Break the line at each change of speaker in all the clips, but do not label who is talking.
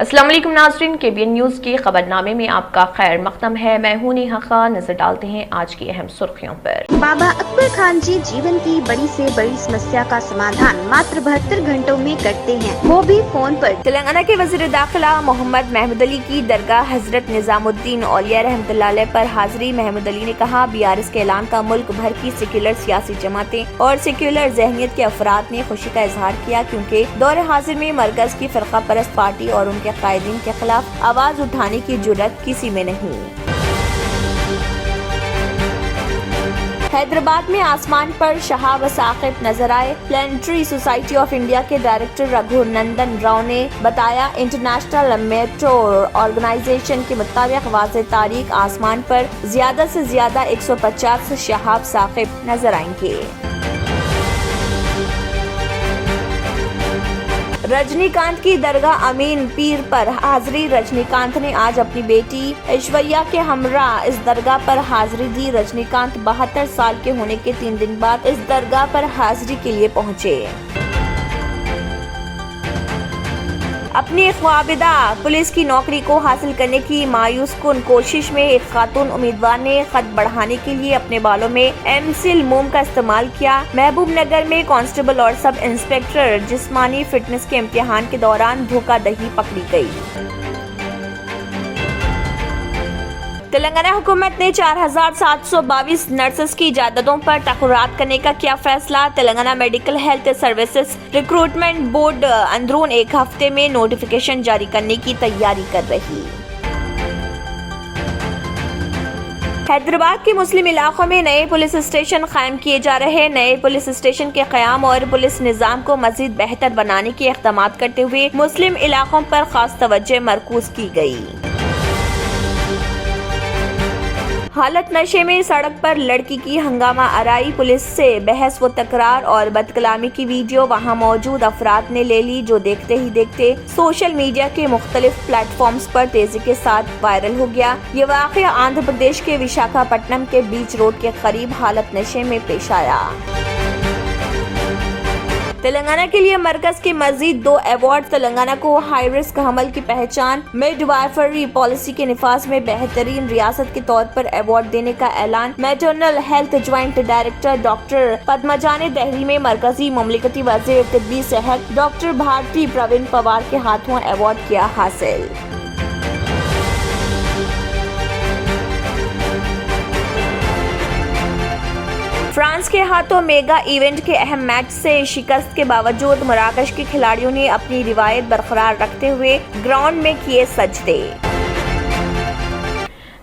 अस्सलाम वालेकुम नाज़रीन, KBN न्यूज़ के खबरनामे में आपका खैर मक़दम है। मैं हूं नेहा खान। नजर डालते हैं आज की अहम सुर्खियों पर।
बाबा अकबर खान जी जीवन की बड़ी से बड़ी समस्या का समाधान मात्र 72 घंटों में करते हैं, वो भी फोन पर।
तेलंगाना के वज़ीर दाखिला मोहम्मद महमूद अली की दरगाह हजरत निजामुद्दीन औलिया रहमतुल्लाह अलैह पर हाजिरी। महमूद अली ने कहा, BRS के ऐलान का मुल्क भर की सेक्युलर सियासी जमातें और सेक्युलर ज़हनियत के अफराद ने खुशी का इजहार किया, क्योंकि दौर हाजिर में मरकज की फ़िरका परस्त पार्टी और उनके कायदीन के खिलाफ आवाज उठाने की जुर्रत किसी में नहीं। हैदराबाद में आसमान पर शहाब साकिब नजर आए। प्लानिटरी सोसाइटी ऑफ इंडिया के डायरेक्टर रघुनंदन राव ने बताया, इंटरनेशनल मेट्रो ऑर्गेनाइजेशन के मुताबिक वाज़ेह तारीख आसमान पर ज्यादा से ज्यादा 150 शहाब साकिब नजर आएंगे। रजनीकांत की दरगाह अमीन पीर पर हाजिरी। रजनीकांत ने आज अपनी बेटी ऐश्वर्या के हमरा इस दरगाह पर हाजिरी दी। रजनीकांत 72 साल के होने के 3 दिन बाद इस दरगाह पर हाजिरी के लिए पहुंचे। अपनी ख्वाबिदा पुलिस की नौकरी को हासिल करने की मायूस कुन कोशिश में एक खातून उम्मीदवार ने खत बढ़ाने के लिए अपने बालों में एमसिल मोम का इस्तेमाल किया। महबूब नगर में कांस्टेबल और सब इंस्पेक्टर जिस्मानी फिटनेस के इम्तिहान के दौरान धोखाधड़ी पकड़ी गई। तेलंगाना हुकूमत ने 4722 नर्सेस की इजाजतों पर तखरात करने का किया फैसला। Telangana medical health services recruitment board अंदरून एक हफ्ते में नोटिफिकेशन जारी करने की तैयारी कर रही। हैदराबाद के मुस्लिम इलाकों में नए पुलिस स्टेशन कायम किए जा रहे हैं। नए पुलिस स्टेशन के क़याम और पुलिस निज़ाम को मज़ीद बेहतर बनाने के इक़दाम करते हुए मुस्लिम इलाकों पर खास तवज्जो मरकूज की गई। हालत नशे में सड़क पर लड़की की हंगामा आराई। पुलिस से बहस व तकरार और बदकलामी की वीडियो वहां मौजूद अफराद ने ले ली, जो देखते ही देखते सोशल मीडिया के मुख्तलिफ प्लेटफॉर्म्स पर तेजी के साथ वायरल हो गया। ये वाक़या आंध्र प्रदेश के विशाखापट्टनम के बीच रोड के करीब हालत नशे में पेश आया। तेलंगाना के लिए मरकज के मजीद 2 अवार्ड। तेलंगाना को हाई रिस्क हमल की पहचान, मिडवाइफरी पॉलिसी के निफाज में बेहतरीन रियासत के तौर पर अवार्ड देने का ऐलान। Maternal health joint director doctor Padmaja ने दिल्ली में मरकजी ममलिकती वज़ीर तिब्बी सेहत डॉक्टर भारती प्रवीण पवार के हाथों अवार्ड किया हासिल। फ्रांस के हाथों मेगा इवेंट के अहम मैच से शिकस्त के बावजूद मराकश के खिलाड़ियों ने अपनी रिवायत बरकरार रखते हुए ग्राउंड में किए सजदे।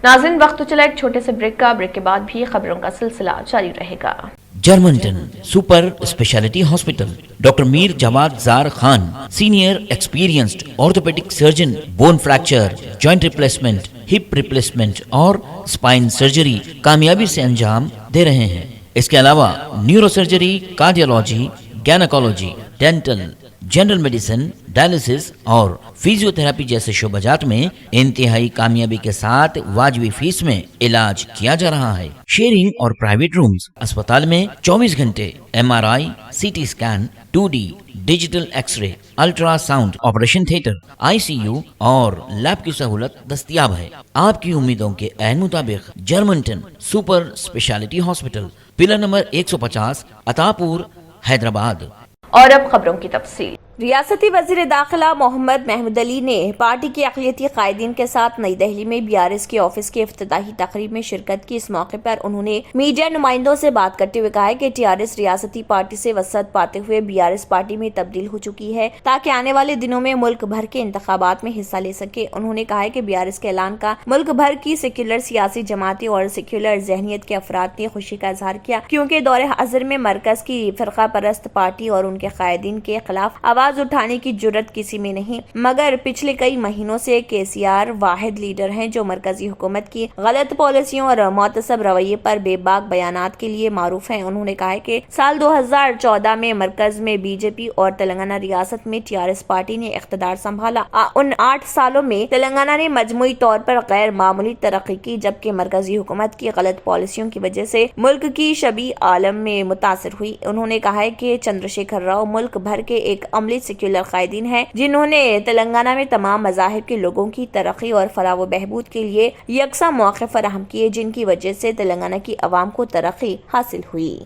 नाज़रीन, वक्त तो चला एक छोटे से ब्रेक का। ब्रेक के बाद भी खबरों का सिलसिला जारी रहेगा।
Germanton super speciality hospital, doctor Mir Jawad Zar Khan, senior experienced orthopaedic surgeon, bone fracture, joint replacement, hip replacement और स्पाइन सर्जरी कामयाबी से अंजाम दे रहे हैं। इसके अलावा neuro surgery, cardiology, gynaecology, dental, general medicine, dialysis और फिजियोथेरेपी जैसे शोबाजात में इंतहाई कामयाबी के साथ वाजबी फीस में इलाज किया जा रहा है। शेयरिंग और प्राइवेट रूम्स। अस्पताल में 24 घंटे MRI, CT scan, 2D digital x-ray, ultrasound, operation theatre, ICU और लैब की सहूलत दस्तयाब है। आपकी उम्मीदों के ऐन मुताबिक Germanton super speciality hospital, pillar number 150, Attapur, Hyderabad.
और अब खबरों की तफसील।
रियासती वज़ीर दाखिला मोहम्मद महमूद अली ने पार्टी के अक़लियती कायदीन के साथ नई दिल्ली में BRS के ऑफिस की इफ्तिताही तकरीब में शिरकत की। इस मौके पर उन्होंने मीडिया नुमाइंदों से बात करते हुए कहा कि TRS रियासती पार्टी से वसअत पाते हुए BRS पार्टी में तब्दील हो चुकी है, ताकि आने वाले दिनों में मुल्क भर के इंतखाबात में हिस्सा ले सके। उन्होंने कहा कि BRS के ऐलान का मुल्क भर की सेक्युलर सियासी जमातें और सेक्युलर ज़हनियत के अफराद ने खुशी का इजहार किया, क्योंकि दौर हाजिर में मरकज की फ़िरका परस्त पार्टी और उनके कायदीन के खिलाफ आवाज उठाने की जुर्रत किसी में नहीं। मगर पिछले कई महीनों से KCR वाहिद लीडर हैं जो मरकजी हुकूमत की गलत पॉलिसियों और मुतसब रवैये पर बेबाक बयानात के लिए मारूफ हैं। उन्होंने कहा कि साल 2014 में मरकज में BJP और तेलंगाना रियासत में TRS पार्टी ने इख्तिदार संभाला। उन 8 सालों में तेलंगाना ने मजमूई तौर पर गैर मामूली तरक्की की, जबकि मरकजी हुकूमत की गलत पॉलिसियों की वजह से मुल्क की शबी आलम में मुतासर हुई। उन्होंने कहा है कि चंद्रशेखर राव मुल्क भर के एक अमली سیکولر قائدین ہیں جنہوں نے تلنگانہ میں تمام مذاہب کے لوگوں کی ترقی اور فلاح و بہبود کے لیے یکساں مواقع فراہم کیے، جن کی وجہ سے تلنگانہ کی عوام کو ترقی حاصل ہوئی۔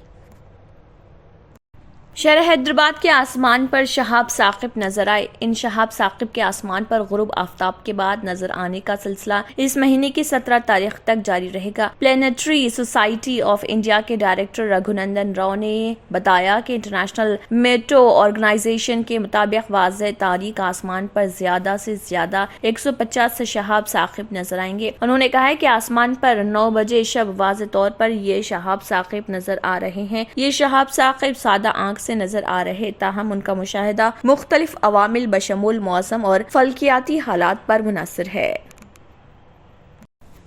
شہر حیدرآباد کے آسمان پر شہاب ثاقب نظر آئے۔ ان شہاب ثاقب کے آسمان پر غروب آفتاب کے بعد نظر آنے کا سلسلہ اس مہینے کی 17 تاریخ تک جاری رہے گا۔ پلانیٹری سوسائٹی آف انڈیا کے ڈائریکٹر رگھونندن راؤ نے بتایا کہ انٹرنیشنل میٹو آرگنائزیشن کے مطابق واضح تاریک آسمان پر زیادہ سے زیادہ 150 شہاب ثاقب نظر آئیں گے۔ انہوں نے کہا ہے کہ آسمان پر 9 بجے شب واضح طور پر یہ شہاب ثاقب نظر آ رہے ہیں۔ یہ شہاب ثاقب سادہ آنکھ سے نظر آ رہے، تاہم ان کا مشاہدہ مختلف عوامل بشمول موسم اور فلکیاتی حالات پر منحصر ہے۔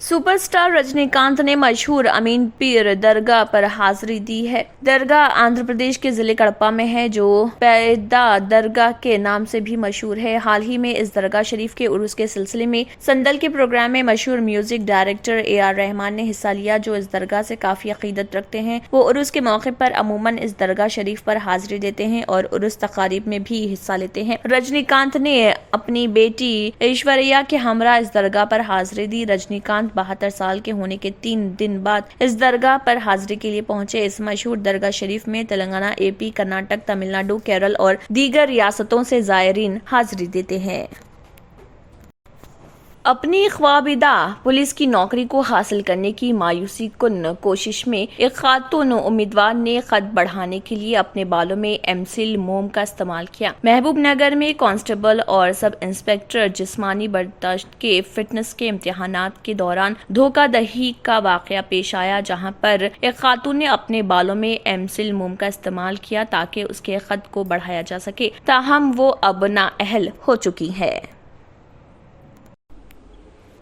سپر سٹار رجنی کانت نے مشہور امین پیر درگاہ پر حاضری دی ہے۔ درگاہ آندھرا پردیش کے ضلع کڑپا میں ہے، جو پیدا درگاہ کے نام سے بھی مشہور ہے۔ حال ہی میں اس درگاہ شریف کے عرس کے سلسلے میں سندل کے پروگرام میں مشہور میوزک ڈائریکٹر AR رحمان نے حصہ لیا، جو اس درگاہ سے کافی عقیدت رکھتے ہیں۔ وہ عرس کے موقع پر عموماً اس درگاہ شریف پر حاضری دیتے ہیں اور عرس تقاریب میں بھی حصہ لیتے ہیں۔ رجنی کانت نے اپنی بیٹی ایشوریہ کے ہمراہ اس درگاہ پر حاضری دی۔ رجنی کانت 72 سال کے ہونے کے 3 دن بعد اس درگاہ پر حاضری کے لیے پہنچے۔ اس مشہور درگاہ شریف میں تلنگانہ، AP، کرناٹک، تمل ناڈو، کیرل اور دیگر ریاستوں سے زائرین حاضری دیتے ہیں۔ اپنی خوابیدہ پولیس کی نوکری کو حاصل کرنے کی مایوسی کن کوشش میں ایک خاتون امیدوار نے قد بڑھانے کے لیے اپنے بالوں میں ایمسل موم کا استعمال کیا۔ محبوب نگر میں کانسٹیبل اور سب انسپکٹر جسمانی برداشت کے فٹنس کے امتحانات کے دوران دھوکہ دہی کا واقعہ پیش آیا، جہاں پر ایک خاتون نے اپنے بالوں میں ایمسل موم کا استعمال کیا تاکہ اس کے قد کو بڑھایا جا سکے، تاہم وہ اب نااہل ہو چکی ہے۔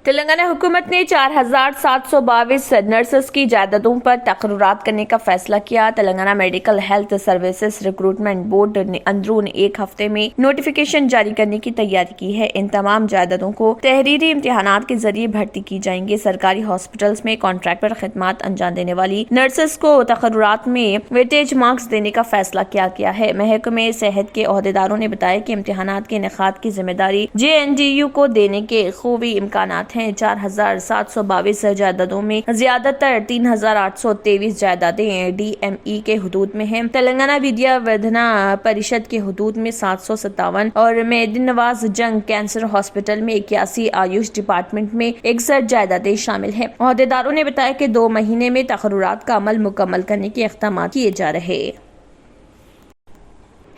تلنگانہ حکومت نے 4722 نرسز کی جائیدادوں پر تقررات کرنے کا فیصلہ کیا۔ Telangana medical health services recruitment board نے اندرون ایک ہفتے میں نوٹیفیکیشن جاری کرنے کی تیاری کی ہے۔ ان تمام جائیدادوں کو تحریری امتحانات کے ذریعے بھرتی کی جائیں گے۔ سرکاری ہاسپٹلس میں کانٹریکٹ پر خدمات انجام دینے والی نرسز کو تقررات میں ویٹیج مارکس دینے کا فیصلہ کیا گیا ہے۔ محکمہ صحت کے عہدیداروں نے بتایا کہ امتحانات کے انعقاد کی ذمہ داری JNDU کو دینے کے خوبی امکانات ہیں۔ 4722 جائیدادوں میں زیادہ تر 3823 جائیدادیں DME کے حدود میں ہیں۔ تلنگانہ ودیا ودھنا پریشد کے حدود میں 757 اور مہدی نواز جنگ کینسر ہاسپٹل میں 81، آیوش ڈپارٹمنٹ میں 61 جائیدادیں شامل ہیں۔ عہدیداروں نے بتایا کہ 2 مہینے میں تقررات کا عمل مکمل کرنے کے اقدامات کیے جا رہے۔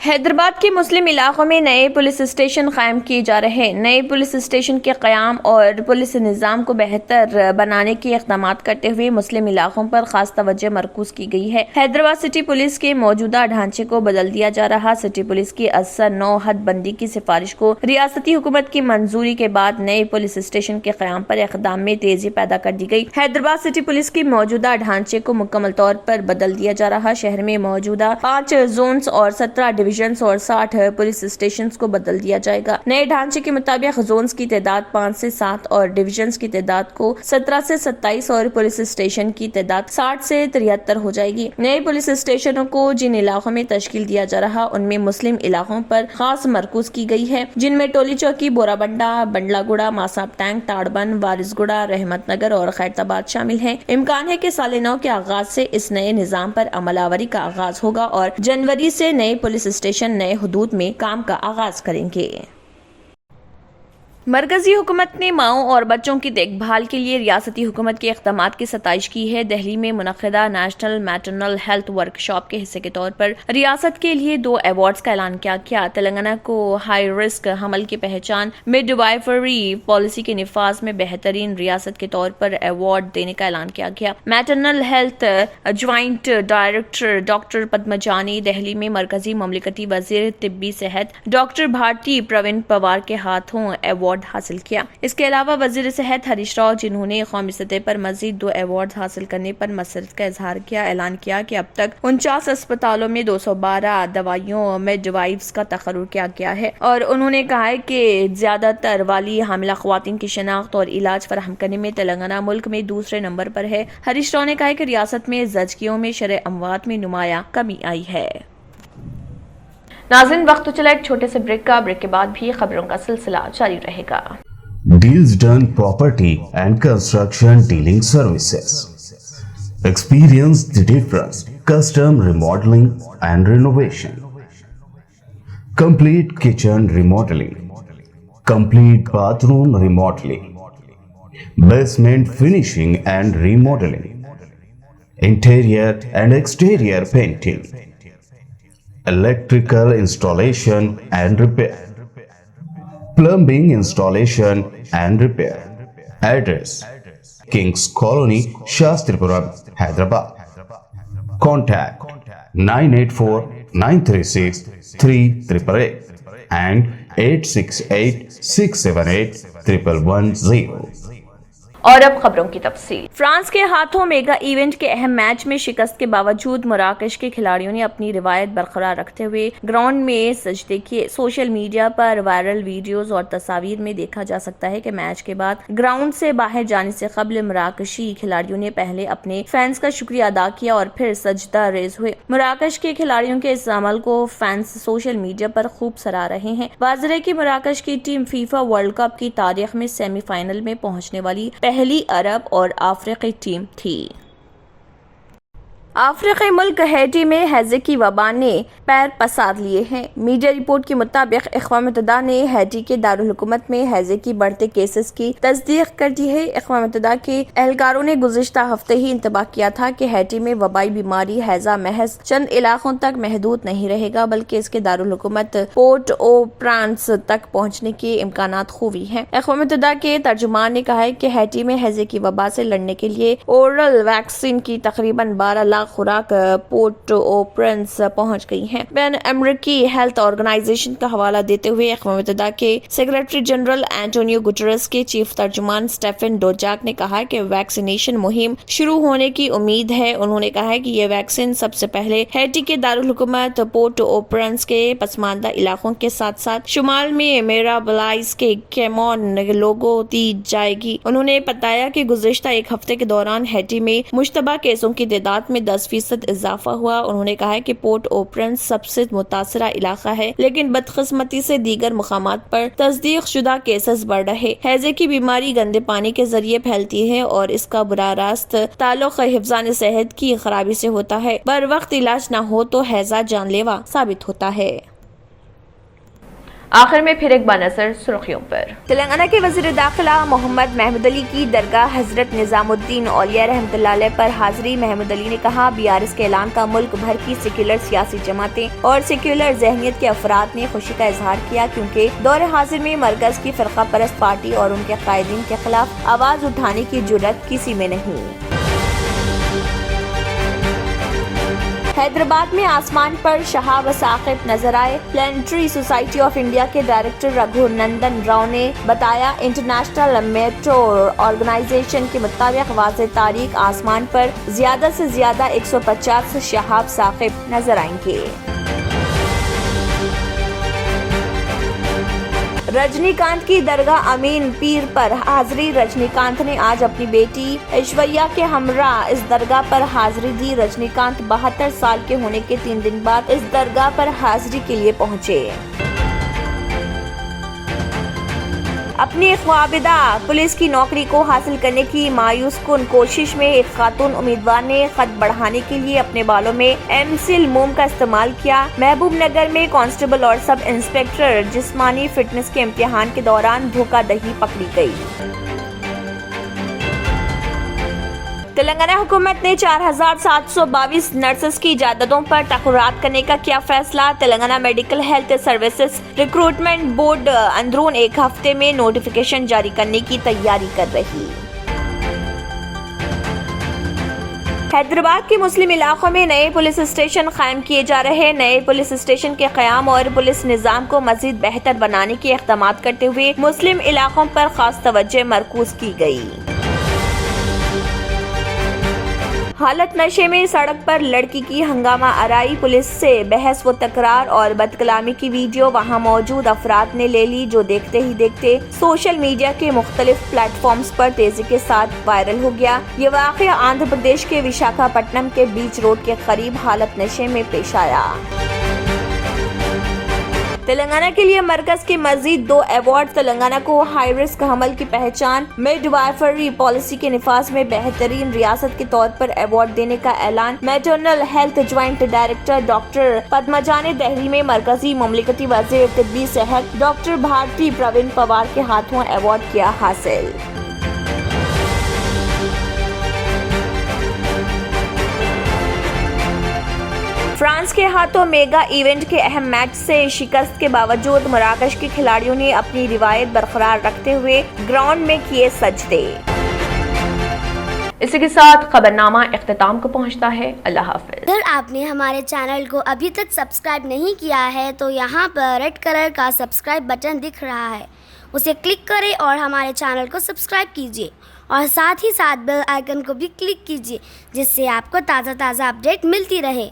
حیدرآباد کے مسلم علاقوں میں نئے پولیس اسٹیشن قائم کیے جا رہے ہیں۔ نئے پولیس اسٹیشن کے قیام اور پولیس نظام کو بہتر بنانے کے اقدامات کرتے ہوئے مسلم علاقوں پر خاص توجہ مرکوز کی گئی ہے۔ حیدرآباد سٹی پولیس کے موجودہ ڈھانچے کو بدل دیا جا رہا۔ سٹی پولیس کی اثر 9 حد بندی کی سفارش کو ریاستی حکومت کی منظوری کے بعد نئے پولیس اسٹیشن کے قیام پر اقدام میں تیزی پیدا کر دی گئی۔ حیدرآباد سٹی پولیس کی موجودہ ڈھانچے کو مکمل طور پر بدل دیا جا رہا۔ شہر میں موجودہ 5 زونز اور 17 ڈویژنز اور 60 پولیس اسٹیشنز کو بدل دیا جائے گا۔ نئے ڈھانچے کے مطابق زونز کی تعداد 5 سے 7 اور ڈویژنز کی تعداد کو 17 سے 27 اور پولیس اسٹیشن کی تعداد 60 سے 73 ہو جائے گی۔ نئے پولیس اسٹیشنوں کو جن علاقوں میں تشکیل دیا جا رہا ان میں مسلم علاقوں پر خاص مرکوز کی گئی ہے، جن میں ٹولی چوکی، بورا بنڈا، بنڈلا گوڑا، ماساب ٹینک، تاڑبن، وارث گوڑا، رحمت نگر اور خیرتآباد شامل ہیں۔ امکان ہے کہ سال نو کے آغاز سے اس نئے نظام پر عمل آوری کا آغاز ہوگا اور جنوری سے نئے پولیس اسٹیشن نئے حدود میں کام کا آغاز کریں گے۔ مرکزی حکومت نے ماؤں اور بچوں کی دیکھ بھال کے لیے ریاستی حکومت کے اقدامات کی ستائش کی ہے۔ دہلی میں منعقدہ نیشنل میٹرنل ہیلتھ ورکشاپ کے حصے کے طور پر ریاست کے لیے 2 ایوارڈز کا اعلان کیا گیا۔ تلنگانہ کو ہائی رسک حمل کی پہچان، مڈ وائفری پالیسی کے نفاذ میں بہترین ریاست کے طور پر ایوارڈ دینے کا اعلان کیا گیا۔ Maternal health joint director doctor پدمجانی دہلی میں مرکزی مملکتی وزیر طبی صحت ڈاکٹر بھارتی پروین پوار کے ہاتھوں ایوارڈ حاصل کیا۔ اس کے علاوہ وزیر صحت ہریش راؤ، جنہوں نے قومی سطح پر مزید 2 ایوارڈ حاصل کرنے پر مسرت کا اظہار کیا، اعلان کیا کہ اب تک 49 اسپتالوں میں 212 دوائیوں مڈ وائفز کا تقرر کیا گیا ہے، اور انہوں نے کہا ہے کہ زیادہ تر والی حاملہ خواتین کی شناخت اور علاج فراہم کرنے میں تلنگانہ ملک میں دوسرے نمبر پر ہے۔ ہریش راؤ نے کہا کہ ریاست میں زچگیوں میں شرح اموات میں نمایاں کمی آئی ہے۔
नाज़रीन, वक्त तो चला एक छोटे से ब्रेक का। ब्रेक के बाद भी खबरों का सिलसिला जारी रहेगा।
Deals Done Property and Construction Dealing Services. Experience the difference. Custom remodeling and renovation. Complete kitchen remodeling. Complete bathroom remodeling. Basement finishing and remodeling. Interior and exterior painting. Electrical installation and repair. Plumbing installation and repair. Address: Kings Colony, Shastripuram, Hyderabad. Contact 984-936-3888 and 868-678-1110.
और अब खबरों की तफसील।
France के हाथों mega event के अहम match में शिकस्त के बावजूद मराकश के खिलाड़ियों ने अपनी रिवायत बरकरार रखते हुए ग्राउंड में सजदे किए। सोशल मीडिया पर वायरल वीडियोस और तस्वीर में देखा जा सकता है कि मैच के बाद ग्राउंड से बाहर जाने से कबल मराकशी खिलाड़ियों ने पहले अपने फैंस का शुक्रिया अदा किया और फिर सजदा रेज हुए। मराकश के खिलाड़ियों के इस अमल को फैंस सोशल मीडिया पर खूब सराह रहे हैं। वाज़ेह है कि मराकश की टीम फीफा वर्ल्ड कप की तारीख में सेमीफाइनल में पहुंचने वाली पहली अरब और अफ्रीकी टीम थी। अफ्रीकी मुल्क हैटी में हैजे की वबा ने पैर पसार लिए हैं। मीडिया रिपोर्ट के मुताबिक अक़वाम मुत्तहिदा ने हैटी के दारुल हुकूमत में हैजे की बढ़ते केसेस की तस्दीक कर दी है। अक़वाम मुत्तहिदा के एहलकारों ने गुज़िश्ता हफ्ते ही इंतबाह किया था कि हैटी में वबाई बीमारी हैजा महज चंद इलाकों तक महदूद नहीं रहेगा, बल्कि इसके दारुल हुकूमत पोर्ट ओ प्रांस तक पहुँचने के इम्कानात खूबी हैं। अक़वाम मुत्तहिदा के तर्जुमान ने कहा है कि हैटी में हैजे की वबा से लड़ने के लिए ओरल वैक्सीन की तकरीबन 12 लाख खुराक पोर्ट ओ प्रांस पहुंच गई हैं। बैन अमेरिकी हेल्थ ऑर्गेनाइजेशन का हवाला देते हुए अक़वाम मुत्तहिदा के सेक्रेटरी जनरल एंटोनियो गुटेरेस के चीफ तर्जुमान स्टेफन डुजार्क ने कहा कि वैक्सीनेशन मुहिम शुरू होने की उम्मीद है। उन्होंने कहा है कि ये वैक्सीन सबसे पहले हैटी के दारुल हुकूमत पोर्ट ओ प्रांस के पसमानदा इलाकों के साथ साथ शुमाल में मिराबलाइज के केमोन लोगों दी जाएगी। उन्होंने बताया कि गुज़िश्ता एक हफ्ते के दौरान हैटी में मुश्तबा केसों की तादाद में 10% इजाफा हुआ। उन्होंने कहा है कि पोर्ट ओ प्रांस सबसे मुतासरा इलाका है, लेकिन बदकिस्मती से दीगर मुकामात पर तस्दीक शुदा केसेस बढ़ रहे। हैजे की बीमारी गंदे पानी के जरिए फैलती है और इसका बुरा रास्त ताल्लुक हिफ्ज़ान सेहत की खराबी से होता है। बर वक्त इलाज न हो तो हैजा जानलेवा साबित होता है।
आखिर में फिर एक बार नजर सुर्खियों पर।
तेलंगाना के वज़ीर दाखिला मोहम्मद महमूद अली की दरगाह हजरत निजामुद्दीन औलिया रहमतुल्लाह अलैह पर हाजिरी। महमूद अली ने कहा, बीआरएस के ऐलान का मुल्क भर की सेक्युलर सियासी जमातें और सेक्युलर ज़हनियत के अफराद ने खुशी का इजहार किया, क्योंकि दौर हाजिर में मरकज की फ़िरका परस्त पार्टी और उनके कायदीन के खिलाफ आवाज उठाने की जुर्रत किसी में नहीं। हैदराबाद में आसमान पर शहाब साकिब नजर आए। प्लानिटरी सोसाइटी ऑफ इंडिया के डायरेक्टर रघुनंदन राव ने बताया, इंटरनेशनल मेट्रो ऑर्गेनाइजेशन के मुताबिक वाज़ेह तारीख आसमान पर ज्यादा से ज्यादा 150 शहाब साकिब नजर आएंगे। रजनीकांत की दरगाह अमीन पीर पर हाजिरी। रजनीकांत ने आज अपनी बेटी ऐश्वर्या के हमरा इस दरगाह पर हाजिरी दी। रजनीकांत 72 साल के होने के 3 दिन बाद इस दरगाह पर हाजिरी के लिए पहुंचे। अपनी ख्वाबिदा पुलिस की नौकरी को हासिल करने की मायूस कुन कोशिश में एक खातून उम्मीदवार ने खत बढ़ाने के लिए अपने बालों में एमसिल मोम का इस्तेमाल किया। महबूब नगर में कांस्टेबल और सब इंस्पेक्टर जिस्मानी फिटनेस के इम्तिहान के दौरान धोखाधड़ी पकड़ी गई। तेलंगाना हुकूमत ने 4722 नर्सेस की इजाजतों पर तखरात करने का किया फैसला। Telangana medical health services recruitment board अंदरून एक हफ्ते में नोटिफिकेशन जारी करने की तैयारी कर रही। हैदराबाद के मुस्लिम इलाकों में नए पुलिस स्टेशन कायम किए जा रहे हैं। नए पुलिस स्टेशन के क़याम और पुलिस निज़ाम को मज़ीद बेहतर बनाने के इक़दाम करते हुए मुस्लिम इलाकों पर खास तवज्जो मरकूज की गई। हालत नशे में सड़क पर लड़की की हंगामा आराई। पुलिस से बहस व तकरार और बदकलामी की वीडियो वहां मौजूद अफराद ने ले ली, जो देखते ही देखते सोशल मीडिया के मुख्तलिफ प्लेटफॉर्म्स पर तेजी के साथ वायरल हो गया। ये वाक़या आंध्र प्रदेश के विशाखापट्टनम के बीच रोड के करीब हालत नशे में पेश आया। تلنگانہ کے لیے مرکز کے مزید 2 ایوارڈ. تلنگانہ کو ہائی رسک حمل کی پہچان, مڈ وائفری پالیسی کے نفاذ میں بہترین ریاست کے طور پر ایوارڈ دینے کا اعلان. Maternal health joint director doctor Padmaja نے دہلی میں مرکزی مملکتی وزیر طبی صحت ڈاکٹر بھارتی پروین پوار کے ہاتھوں ایوارڈ کیا حاصل. فرانس کے ہاتھوں میگا ایونٹ کے اہم میچ سے شکست کے باوجود مراکش کے کھلاڑیوں نے اپنی روایت برقرار رکھتے ہوئے گراؤنڈ میں کیے سجدے.
اسی کے ساتھ خبرنامہ اختتام کو پہنچتا ہے. اللہ حافظ.
اگر آپ نے ہمارے چینل کو ابھی تک سبسکرائب نہیں کیا ہے تو یہاں پر ریڈ کلر کا سبسکرائب بٹن دکھ رہا ہے, اسے کلک کریں اور ہمارے چینل کو سبسکرائب کیجیے اور ساتھ ہی ساتھ بیل آئیکن کو بھی کلک کیجیے جس سے آپ کو تازہ اپڈیٹ ملتی رہے.